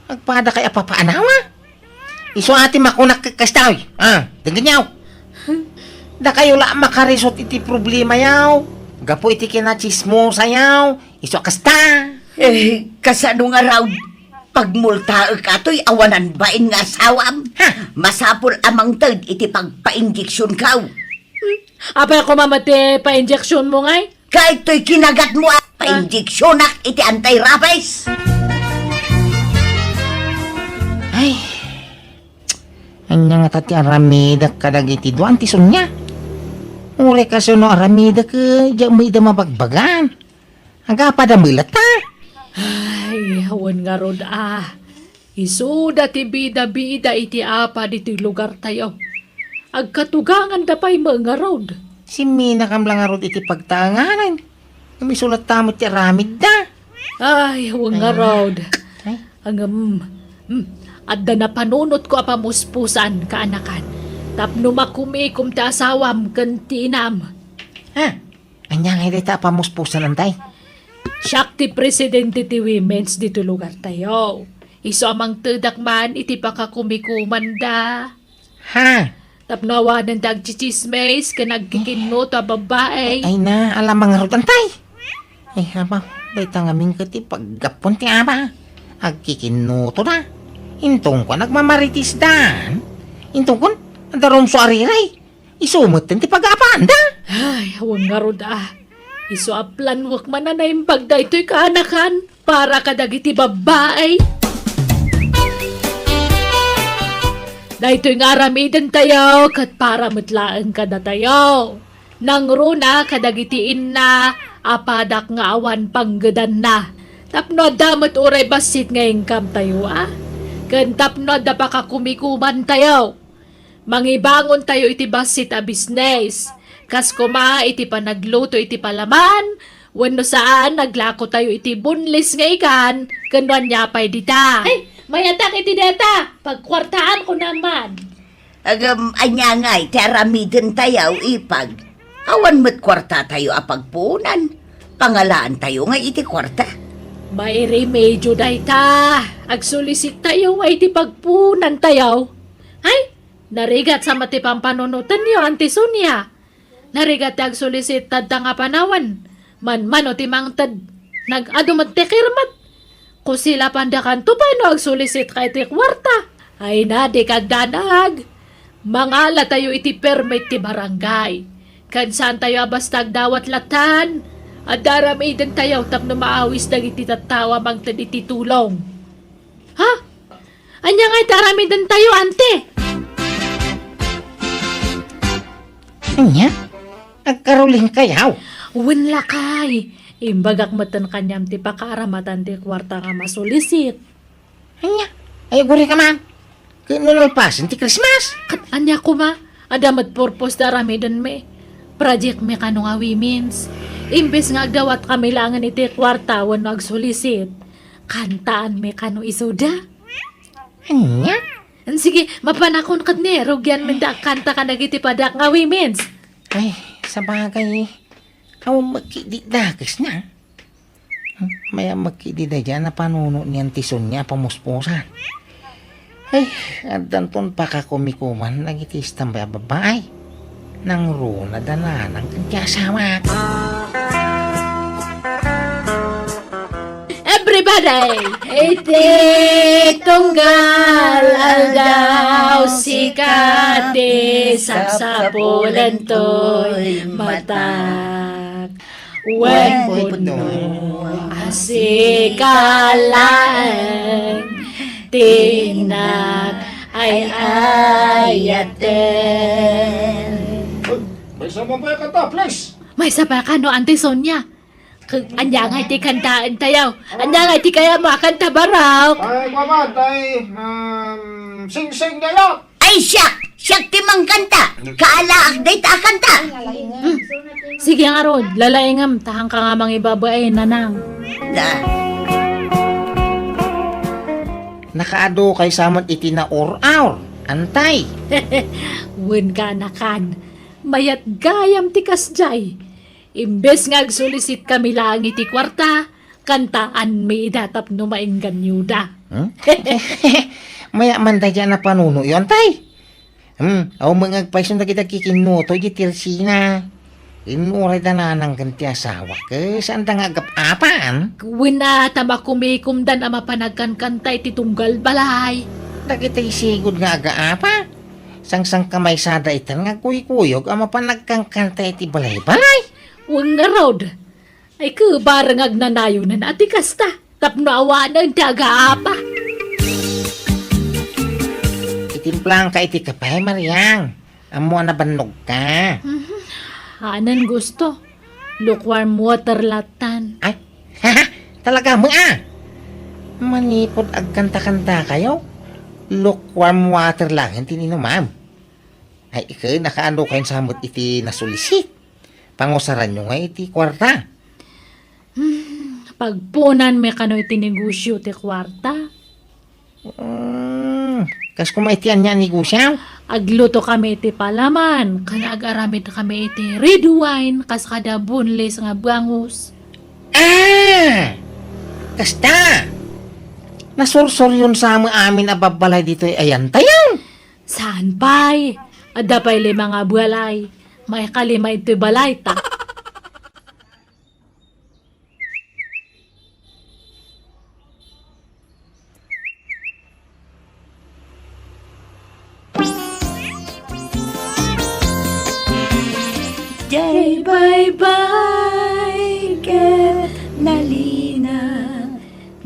Agpada kay apapaanawa. Iso ati makunak kastaw. Tingnan yaw. Da kayo la makarisot iti problema yaw. Gapo iti kinachismo sayaw. Iso kasta. kasano nga raw pagmulta kato'y awanan bain nga asawam. Masapol amang tag iti pagpa-injeksyon kaw. Apa ako mamati pa-injection mo ngay? Kahit to'y kinagat mo pa-injeksyonak iti anti-rabies. Ay. Anya nga tati aramida kadag iti duan ti sunya. Ure kaso no aramida ka diya mo ida mabagbagan. Aga pa da milata. Ay, hawan nga rod Isuda ti bida-bida iti apa diti lugar tayo. Agkatugangan da pa'y mga rod. Si Mina kam lang arod iti pagtanganan. Kami sulat tamot ti aramid da. Ay, hawan nga rod. Ay. Hangam, adda na panunot ko apamuspusan kaanakan. Tapno makumikom ti asawam kantinam. Ha? Anya nga iti pamuspusan antay. Siyak ti presidente ti women's dito lugar tayo. Iso amang tedak man iti pakakumikumanda. Ha? Tapnawanan da agchichismes ka nagkikino ta babae. Ay na, alam mga arod antay. Ay haba, day tangaming ka ti paggapon ti ama. Agkikinuto na. Intong ko nagmamaritis dan. Intong ko, andaron so ariray. Isumot ti pag-apaan da. Ay, hawang nga rod Iso aplan wak man na yung pagdaytoy kaanakan para kadagiti babae. Daytoy nga aramidan tayo kat para matlaan kada tayo. Nang runa kadagiti inna apadak nga awan panggadan na. Tapno damat uray basit nga ingkam tayo Kan tapno da pakakumikuman tayo. Mangibangon tayo iti basit a business. Kas kuma iti panagluto iti palaman, wano saan naglako tayo iti bunlis nga ikan, kanuan niya pa'y dita. Ay, mayatak iti deta, pagkwartaan ko naman. Anya ngay, teramidin tayo ipag. Awan mo't kwarta tayo apagpunan. Pangalaan tayo nga iti kwarta. May remedyo dayta, agsulisik tayo nga iti pagpunan tayo. Ay, narigat sa matipampanunutan niyo, Auntie Sonia. Narigat ag sulisit tad nga panawan. Man o timang tad. Nag-adumat tekirmat. Kung sila pandakan to paano ag sulisit kay ti kwarta. Ay na di kagdanag. Mangala tayo iti permit ti barangay. Kan saan tayo abastag dawat latan. At daramidan tayo tapno maawis dagiti tatawa mang tad iti tulong. Ha? Anya nga'y daramidan tayo, ante? Anya? Nagkaruling kayaw. Wala kay. Imbagak matan kanyam ti pakaramatan ti kwarta nga masulisit. Anya? Ay, guri ka man. Kinululpasan ti Christmas. Kat anya ko ma, adamat purpose darami dun me. Project me kano nga women's. Imbes nga agdawat kami langan iti kwarta wan agsulisit. Kantaan me kano isuda. Anya? Sige, mapanakon kat ni. Rugyan men da kanta ka nagiti padak nga women's. Ay, sa bagay, aw magkididakis na. Maya magkidida dyan na panuno niyan tison niya pamuspusan. Ay, adan ton pakakumikuman nagitis tambay babae. Nang runa dana ng kagyasawa. Everybody! Iti tunggal aldaw sikati sapsapulan to'y matag. Wen puno asikalaan tinak ay ayaten. May sama pa kanta, please. May sapa ka no, Auntie Sonia. Anya nga iti kantaan tayo. Anya nga iti kaya makanta baraw. Ay, kwaman, tay, sing-sing na yun. Ay, siyak timang kanta. Kaalaak day ta kanta. Sige nga ron, lalaingam, tahang ka nga mga ibabae, nanang. Na, Nakaado kay samot iti na or-aur. Antay. Wen ka nakan, mayat gayam tikas jay. Imbes nga agsulisit kami lang iti kwarta, kantaan may idatap no mainggan yuda. Maya man tayo dyan na panuno yun, tay. Aw mga agpaisun na kita kikinuto, di tirsina. Inuray na ng ganti asawa ka, saan ta nga agap-apan? Wen na tama kumikumdan ama panagkankantay ti tunggal balay. Nakita'y sigod nga aga-apa. Sang-sang kamay sada itan nga kuy-kuyog ama panagkangkanta iti balay-balay. Wen nga rod, ay kubarang agnanayo na nati kasta, tapno awa ng taga-apa. Itimplang ka iti kapay, Mariang. Amo na banog ka. Hanan gusto, lukewarm water latan. Ay, haha, talaga mo Manipod agkanta-kanta kayo. Lukewarm water lang, hindi nino ma'am. Ay, ikaw, nakaano kayo samot iti nasulisit. Pangusaran nyo nga iti kwarta. Pagpunan may kano iti negosyo ti kwarta. Kas kumaitian niya ni Gusyaw. Agluto kami iti palaman, kana agaramid kami iti red wine, kas kada bunles nga bangus. Kasta! Nasursor yun sa amin ababalay dito ayan tayo. Saan pa'y? Ada pa'y lima nga balay. May kalima iti balay ta. Day bye-bye, get nalina.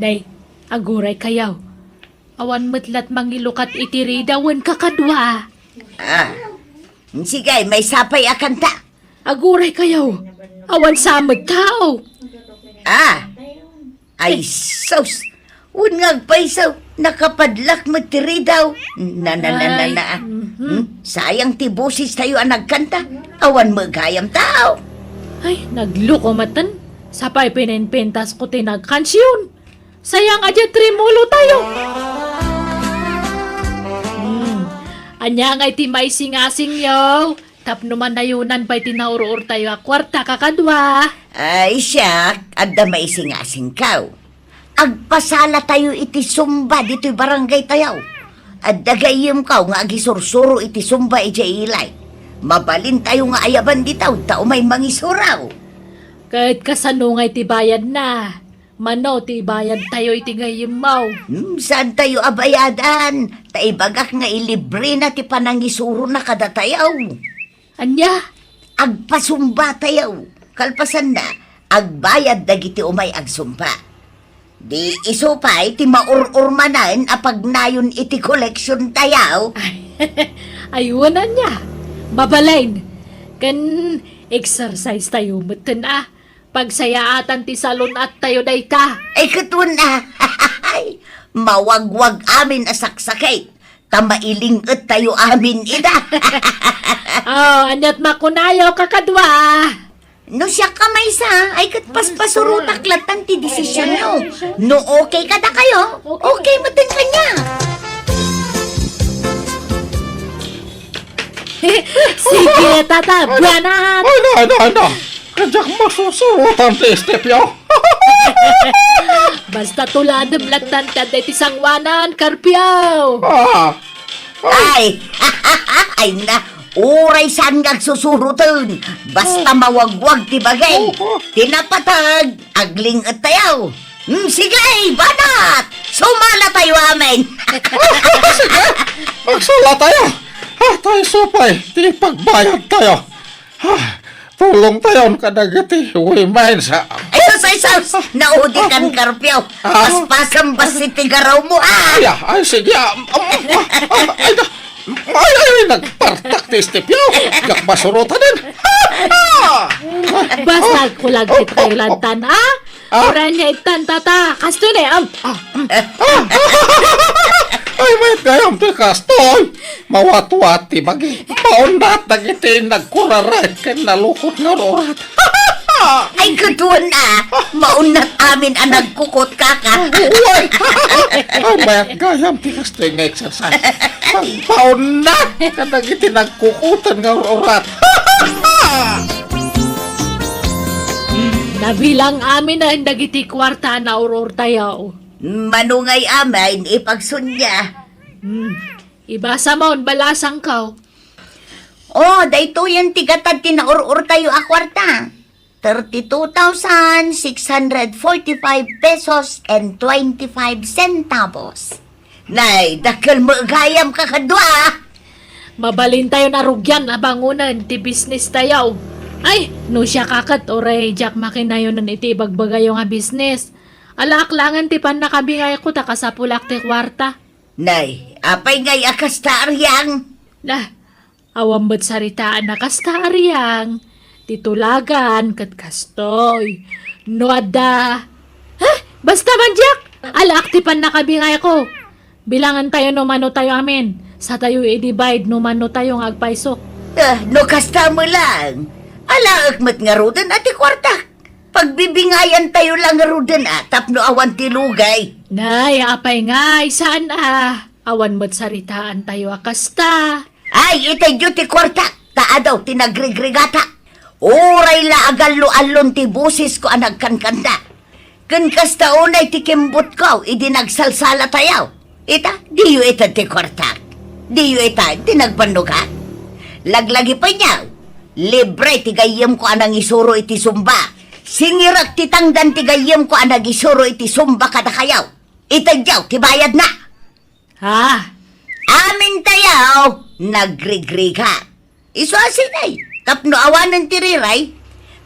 Day, aguray kayaw. Awan metlat mangilukat iti ridawan kakadwa. sige, may sapay a kanta. Aguray kayaw. Awan samad tao. Ay, sus. Unngag paisaw, nakapadlak mo tiri daw. Na. Sayang ti busis tayo ang nagkanta. Awan magayam tao. Ay, nagluko matan. Sapay pinenpentas ko tinagkansyon. Sayang adya trimulo tayo. Anya nga iti may singasing yaw. Tapno man nayunan pa'y tinaurur tayo a kwarta kakadwa. Ay, siyak. Adda may singasing kaw. Agpasala tayo iti sumba dito'y barangay tayaw. At dagayim kaw nga agisursuro iti sumba iti ilay. Mabalin tayo nga ayaban ditaw, tao may mangisuraw. Kahit kasano nga iti bayad na. Mano ti bayad tayo iti gayim mau. Saan tayo abayadan? Taibagak nga ilibre na ti panangisuro na kada tayaw. Anya? Agpasumba tayaw. Kalpasan na, agbayad dagiti umay agsumba. Di isupay ti maururmanan apag nayon iti koleksyon tayaw. Ayunan niya. Babalain. Kan exercise tayo matan Pagsayaatan ti salon at tayo day ta. Ay katun na. Mawagwag amin asaksakay. Tamailingot tayo amin ida. Anyat makunayaw kakadwa. No siya ka may sa, ay kat paspasurutak latan ti desisyon nyo. No okay ka da kayo, okay mo din kanya. Sige, tata, buwanat! Ano? Kadyak masusurutan ti Estepyo. Basta tuladam latan ka ti sangwanan, Karpyaw! Ay, ay na, uray saan nga susurutan. Basta mawagwag ti bagay. Tinapatag, agling at tayaw. Sige, banat! Sumala tayo amin. Magsala tayo. Tayo supay, di pagbayad tayo. Tulong tayo kadagiti, wimain sa... Ay, sus! Naudikan, Karpyaw. Paspasang basi tigaraw mo, Ay, sige. Ay, nagpartak ti Estepyo. Yak masurutan din. Basta kulag kita kayo lantan, Ura niya itan, tata. Kasto na, Ay, may gayam ti kastoy. Mawat-wati bagi. Maundat nagiti nagkurarat ken nalukot nga orat. Ay, kutuan na. Maunat amin ang nagkukot kaka. Uy! Ay, may gayam ti kastoy nga exercise. Maundat ka nagiti nagkukutan nga orat. Nabilang amin na dagiti kwarta na uror tayo. Manungay amin, ipagsunya. Ibasa mo, balasang ka. Oh, dayto yan tigatad tinaurur tayo a kwarta. 32,645 pesos and 25 centavos. Nay, dakal mo gayam kakadwa. Mabalin tayo na rugyan na bangunan, ti business tayo. Ay, no siya kakat, oray, Jack makinayon ng iti bagbagayo nga business. Alaaklangan ti pan nakabingay ko, takasapulak ti kwarta. Nay, apay ngay akas taaryang. Nah, awambot saritaan na kastaryang. Titulagan, kat kastoy. No ada. Ha? Basta man, Jack! Alaak ti pan nakabingay ko. Bilangan tayo no mano tayo amin. Sa tayo i-divide no mano tayo ng agpaisok. No kasta mo lang. Alaak mat nga rudan ati kwarta. Pagbibingayan tayo lang nga rudan tapno awan ti lugay. Nay, apay ngay, saan awan mo't saritaan tayo akasta. Ay, itay ti kwarta. Taa daw, tinagrigrigata. Uray la agalo-alon ti busis ko ang nagkankanda. Kan kasta unay ti kimbot ko, idinagsalsala tayo. Ita, diyo ita ti kwarta. Diyo ita, tinagpanuga. Laglagi pa niya. Libre ti gayem ko anang isuro iti sumba. Singirak ti tangdan ti gayem ko anang isuro iti sumba kada kayaw. Ita diyaw, ti bayad na. Ha? Amin tayaw, nagrigriga. Iso asinay, tapno awanan ti riray.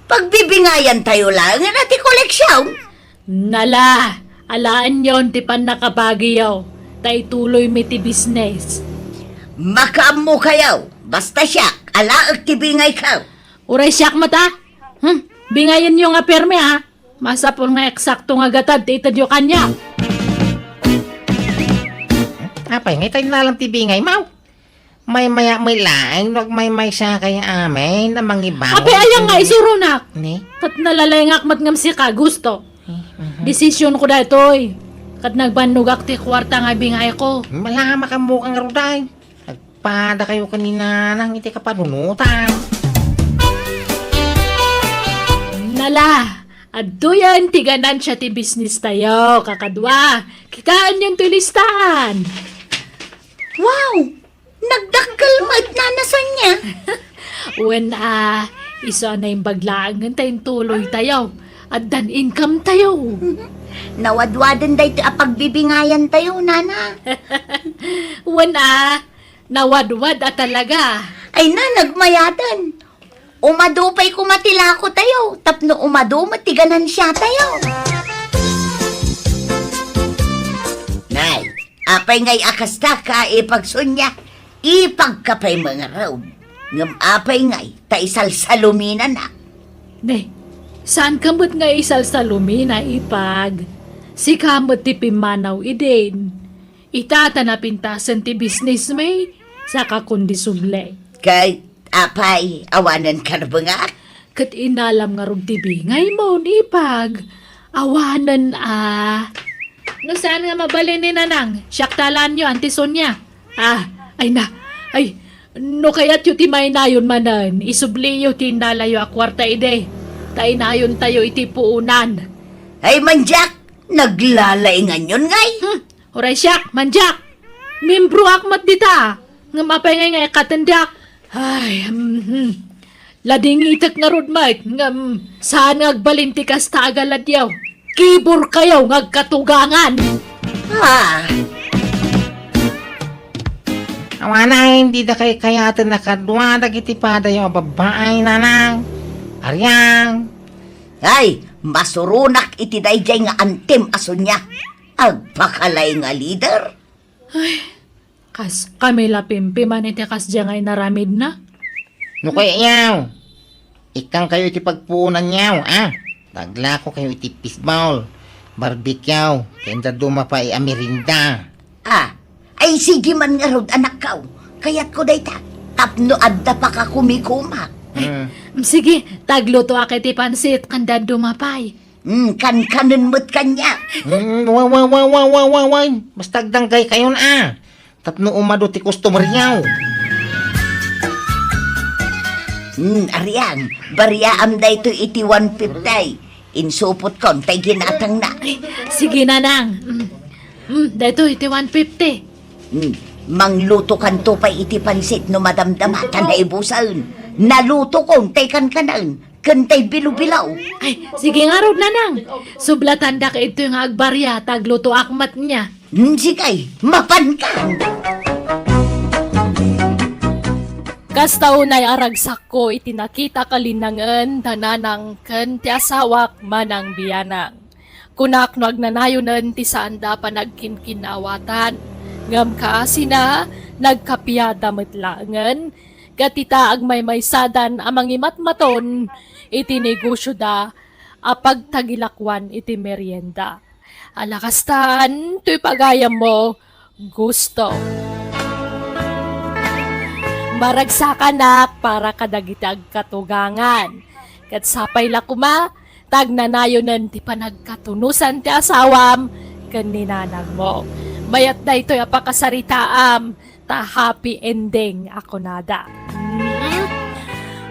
Pagbibingayan tayo lang, na ti koleksyon. Nala, alaan yon ti pan nakabagiyaw. Tay tuloy mi ti business. Makaam mo kayaw, basta siya, alaag ti bingay ka. Uray siyak mata. Bingayan nyo nga perme Masapol nga eksakto nga gatad ti itadyo kanya. Apay, ngay tayo na lang tibingay, mau. May maya may laing, may sa kaya amin na mangibaw. Ape ayang nga isuro nak. Ni? Kat nalalengak matngam si ka gusto. Desisyon ko da itoy. Kat nagbanugak ti kwarta nga bingay ko. Malama ka mukang ruday. Nagpada kayo kanina nang iti kapanunutan. Nala, aduyan tiganan siya ti business tayo, kakadwa. Kikaan yung tulistahan. Wow, nagdakkel mo at nanasan niya. When iso na yung baglaangan tayong tuloy tayo. At dan income tayo. Nawadwadan day ti apagbibingayan tayo, nana. When nawadwad talaga. Ay na, nagmayadan. Umadupay kumatilako tayo, tapno umadu matiganan siya tayo. Nay, apay ngay akasta ka ipagsunya, ipagkapay mga raw. Ngam apay ngay, taisal sa lumina na. Ne, saan kamot nga isal sa lumina ipag? Si kamot ti pimanaw idin. Itata na pintasan ti business may, sa kakundi suble. Kay apay, awanan ka na ba nga? kat inalam nga rog tibingay mo ni pag. Awanan No saan nga mabalin ni nanang? Syaktalan nyo, Auntie Sonia. Ay, no kaya't yu timay na yun manan. Isubli yu tindalayo a kwarta ide. Tay na yun tayo iti puunan. Ay, manjak! Naglalaingan yun ngay! Horay siyak, manjak! Membro akmat dita. Nga mapengay nga katendak. Ay, lading itak nga rod mait. Nga, saan ngagbalinti kas tagalad yaw? Kibor kayaw ngagkatugangan. Awana, hindi da kay kayatan nakadwa dagiti pada yung babae nanang. Aryang. Ay, masurunak iti dayjay nga antem aso niya. Agpakalay nga leader. Kas kami lapimpi man iti kas jangay naramid na. No kaya yaw. Ikang kayo iti pagpuunan yaw, Tagla ko kayo iti fishball. Barbecue. Kenda duma pa Amerinda. Ay sige man nga rod anak kaw. Kaya't ko dayta. Tapno adda pa ka kumikumak. Sige, tagluto akit iti pansit kanda dumapay. Kan-kanon mo't kanya. Way. Basta agdanggay kayo na, Tapno umado ti customer yaw. Aryang, bariyaam da ito iti 150. Insupot kon, tay ginatang na. Sige nanang. Dito iti 150. Mangluto kan to pa iti pansit no madamdama, tanay busaon. Naluto kon, tay kan-kanan, kantay bilu-bilaw. Ay, sige nga rod nanang. Sublatan da ka ito yung agbarya, tagluto akmat niya. Sigay, mapan ka. Kastaunay aragsak ko itinakita kalinangan tananang ken ti asawak manang biyanang. Kunak no agnanayonan ti saanda pa nagkinkinawatan. Ngam kaasina nagkapiyada metlangan. Gatita agmaymaysadan amang imatmaton iti negosyo da apag tagilakwan iti merienda. Alakastan to'y pagayam mo gusto. Maragsakan na para kadagitag katugangan. Kat sapay lakuma, tagnanayonan ti panagkatunusan ti asawam, kaninanag mo. Mayat na ito'y apakasaritaam, ta happy ending ako nada.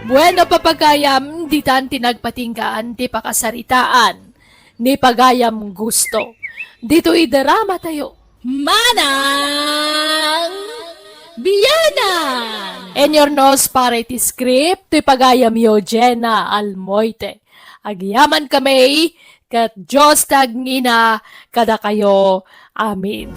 Bueno papagayam, di tan tinagpatinggaan ti pakasaritaan, ni pagayam gusto. Dito idarama tayo. Manang! Biyanan! And your nose para iti script, ti pagayam yo Jenna Almoite. Agyaman kami, kat Diyos tagngina, kada kayo. Amin.